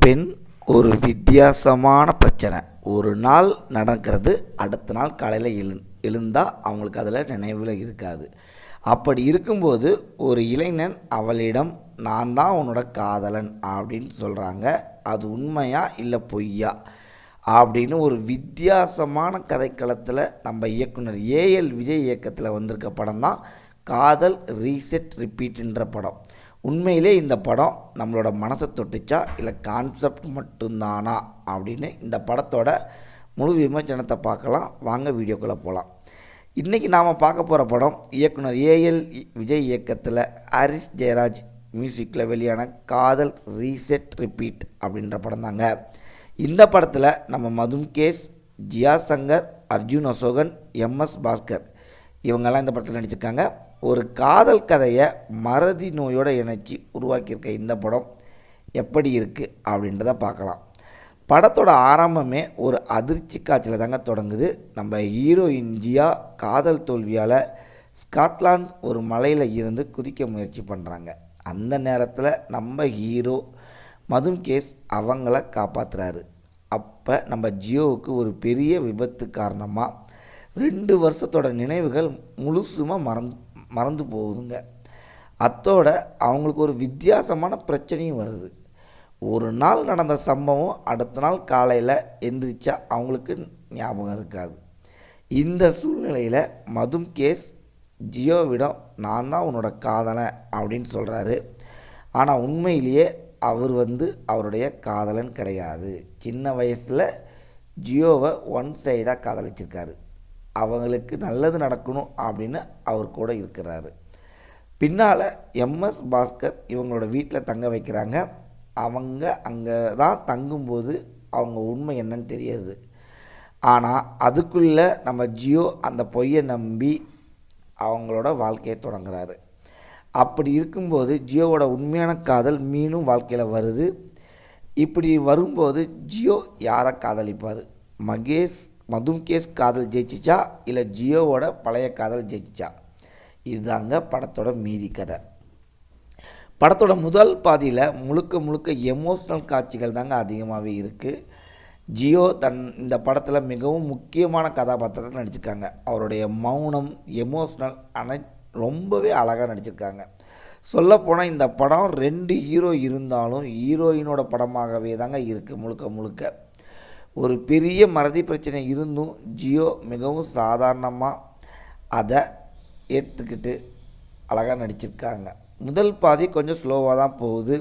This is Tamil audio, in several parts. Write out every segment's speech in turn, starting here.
பெண் ஒரு வித்தியாசமான பிரச்சனை. ஒரு நாள் நடக்கிறது, அடுத்த நாள் காலையில் எழுந்தால் அவங்களுக்கு அதில் நினைவில் இருக்காது. அப்படி இருக்கும்போது ஒரு இளைஞன் அவளிடம் நான் தான் உன்னோட காதலன் அப்படின்னு சொல்கிறாங்க. அது உண்மையா இல்லை பொய்யா அப்படின்னு ஒரு வித்தியாசமான கதைக்களத்தில் நம்ம இயக்குனர் ஏஎல் விஜய் இயக்கத்தில் வந்திருக்க படம் தான் காதல் ரீசெட் ரிப்பீட்ன்ற படம். உண்மையிலே இந்த படம் நம்மளோட மனசை தொட்டுச்சா இல்லை கான்செப்ட் மட்டும்தானா அப்படின்னு இந்த படத்தோட முழு விமர்சனத்தை பார்க்கலாம். வாங்க வீடியோக்குள்ளே போகலாம். இன்றைக்கி நாம் பார்க்க போகிற படம் இயக்குனர் ஏஎல் விஜய் இயக்கத்தில் ஹாரிஸ் ஜெயராஜ் மியூசிக்கில் வெளியான காதல் ரீசெட் ரிப்பீட் அப்படின்ற படம் தாங்க. இந்த படத்தில் நம்ம மதும்கேஷ், ஜியா சங்கர், அர்ஜுன் அசோகன், எம்எஸ் பாஸ்கர் இவங்கெல்லாம் இந்த படத்தில் நடிச்சிருக்காங்க. ஒரு காதல் கதையை மறதி நோயோடு இணைச்சி உருவாக்கியிருக்க இந்த படம் எப்படி இருக்குது அப்படின்றத பார்க்கலாம். படத்தோட ஆரம்பமே ஒரு அதிர்ச்சி காட்சியில் தாங்க தொடங்குது. நம்ம ஹீரோயின் ஜியா காதல் தோல்வியால் ஸ்காட்லாந்து ஒரு மலையில் இருந்து குதிக்க முயற்சி பண்ணுறாங்க. அந்த நேரத்தில் நம்ம ஹீரோ மதும்கேஷ் அவங்கள காப்பாற்றுறாரு. அப்போ நம்ம ஜியோவுக்கு ஒரு பெரிய விபத்து காரணமாக 2 வருஷத்தோட நினைவுகள் முழுசுமாக மறந்து போகுதுங்க. அத்தோட அவங்களுக்கு ஒரு வித்தியாசமான பிரச்சனையும் வருது. ஒரு நாள் நடந்த சம்பவம் அடுத்த நாள் காலையில் எந்திரிச்சா அவங்களுக்கு ஞாபகம் இருக்காது. இந்த சூழ்நிலையில் மதும்கேஷ் ஜியோவிடம் நான் தான் உன்னோட காதலன் அப்படின்னு சொல்கிறாரு. ஆனால் உண்மையிலேயே அவர் அவருடைய காதலன் கிடையாது. சின்ன வயசில் ஜியோவை ஒன் சைடாக காதலிச்சிருக்காரு. அவங்களுக்கு நல்லது நடக்கணும் அப்படின்னு அவர் கூட இருக்கிறாரு. பின்னால் எம்எஸ் பாஸ்கர் இவங்களோட வீட்டில் தங்க வைக்கிறாங்க. அவங்க அங்கே தான் தங்கும்போது அவங்க உண்மை என்னன்னு தெரியாது. ஆனால் அதுக்குள்ளே நம்ம ஜியோ அந்த பொய்யை நம்பி அவங்களோட வாழ்க்கையை தொடங்குறாரு. அப்படி இருக்கும்போது ஜியோவோட உண்மையான காதல் மீனும் வாழ்க்கையில் வருது. இப்படி வரும்போது ஜியோ யாரை காதலிப்பார்? மதும்கேஷ் காதல் ஜெயிச்சிச்சா இல்லை ஜியோவோட பழைய காதல் ஜெயிச்சிச்சா? இதுதாங்க படத்தோட மீதி கதை. படத்தோட முதல் பாதியில் முழுக்க எமோஷ்னல் காட்சிகள் தாங்க அதிகமாகவே இருக்குது. ஜியோ இந்த படத்தில் மிகவும் முக்கியமான கதாபாத்திரத்தில் நடிச்சிருக்காங்க. அவருடைய மௌனம், எமோஷ்னல் ரொம்பவே அழகாக நடிச்சிருக்காங்க. சொல்லப்போனால் இந்த படம் 2 ஹீரோ இருந்தாலும் ஹீரோயினோட படமாகவே தாங்க இருக்குது. முழுக்க ஒரு பெரிய மறதி பிரச்சனை இருந்தும் ஜியோ மிகவும் சாதாரணமாக அதை ஏற்றுக்கிட்டு அழகாக நடிச்சிருக்காங்க. முதல் பாதி கொஞ்சம் ஸ்லோவாக தான் போகுது.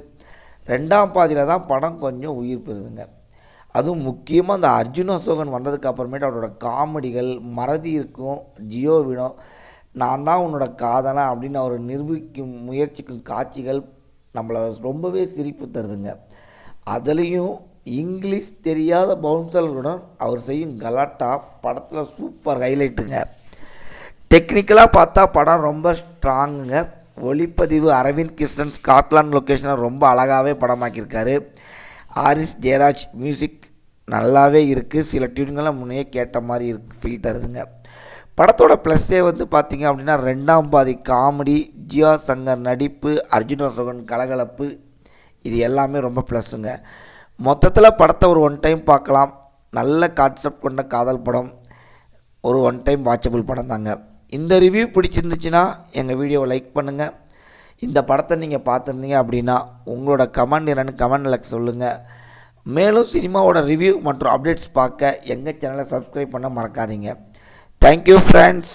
2ஆம் பாதியில் தான் படம் கொஞ்சம் உயிர் பெறுதுங்க. அதுவும் முக்கியமாக அந்த அர்ஜுன் அசோகன் வந்ததுக்கு அப்புறமேட்டு அவரோட காமெடிகள் மறதி இருக்கும். ஜியோவிடம் நான் தான் உன்னோட காதலன் அப்படின்னு அவர் நிரூபிக்கும் முயற்சிக்கும் காட்சிகள் நம்மளை ரொம்பவே சிரிப்பு தருதுங்க. அதுலேயும் இங்கிலீஷ் தெரியாத பவுன்சர்களுடன் அவர் செய்யும் கலாட்டா படத்தில் சூப்பர் ஹைலைட்டுங்க. டெக்னிக்கலாக பார்த்தா படம் ரொம்ப ஸ்ட்ராங்குங்க. ஒளிப்பதிவு அரவிந்த் கிருஷ்ணன் ஸ்காட்லாந்து லொக்கேஷனை ரொம்ப அழகாகவே படமாக்கியிருக்காரு. ஹாரிஸ் ஜெயராஜ் மியூசிக் நல்லாவே இருக்குது. சில டியூன்களை முன்னே கேட்ட மாதிரி ஃபீல் தருதுங்க. படத்தோட ப்ளஸ்ஸே பார்த்திங்க அப்படின்னா 2ஆம் பாதி காமெடி, ஜியா சங்கர் நடிப்பு, அர்ஜுன் அசோகன் கலகலப்பு, இது எல்லாமே ரொம்ப ப்ளஸ்ஸுங்க. மொத்தத்தில் படத்தை ஒரு 1 டைம் பார்க்கலாம். நல்ல கான்செப்ட் கொண்ட காதல் படம், ஒரு 1 டைம் வாட்சபிள் படம் தாங்க. இந்த ரிவ்யூ பிடிச்சிருந்துச்சுன்னா எங்கள் வீடியோவை லைக் பண்ணுங்கள். இந்த படத்தை நீங்கள் பார்த்துருந்தீங்க அப்படின்னா உங்களோட கமெண்ட் என்னென்னு கமெண்டில் சொல்லுங்கள். மேலும் சினிமாவோட ரிவ்யூ மற்றும் அப்டேட்ஸ் பார்க்க எங்கள் சேனலை சப்ஸ்கிரைப் பண்ண மறக்காதீங்க. Thank you friends.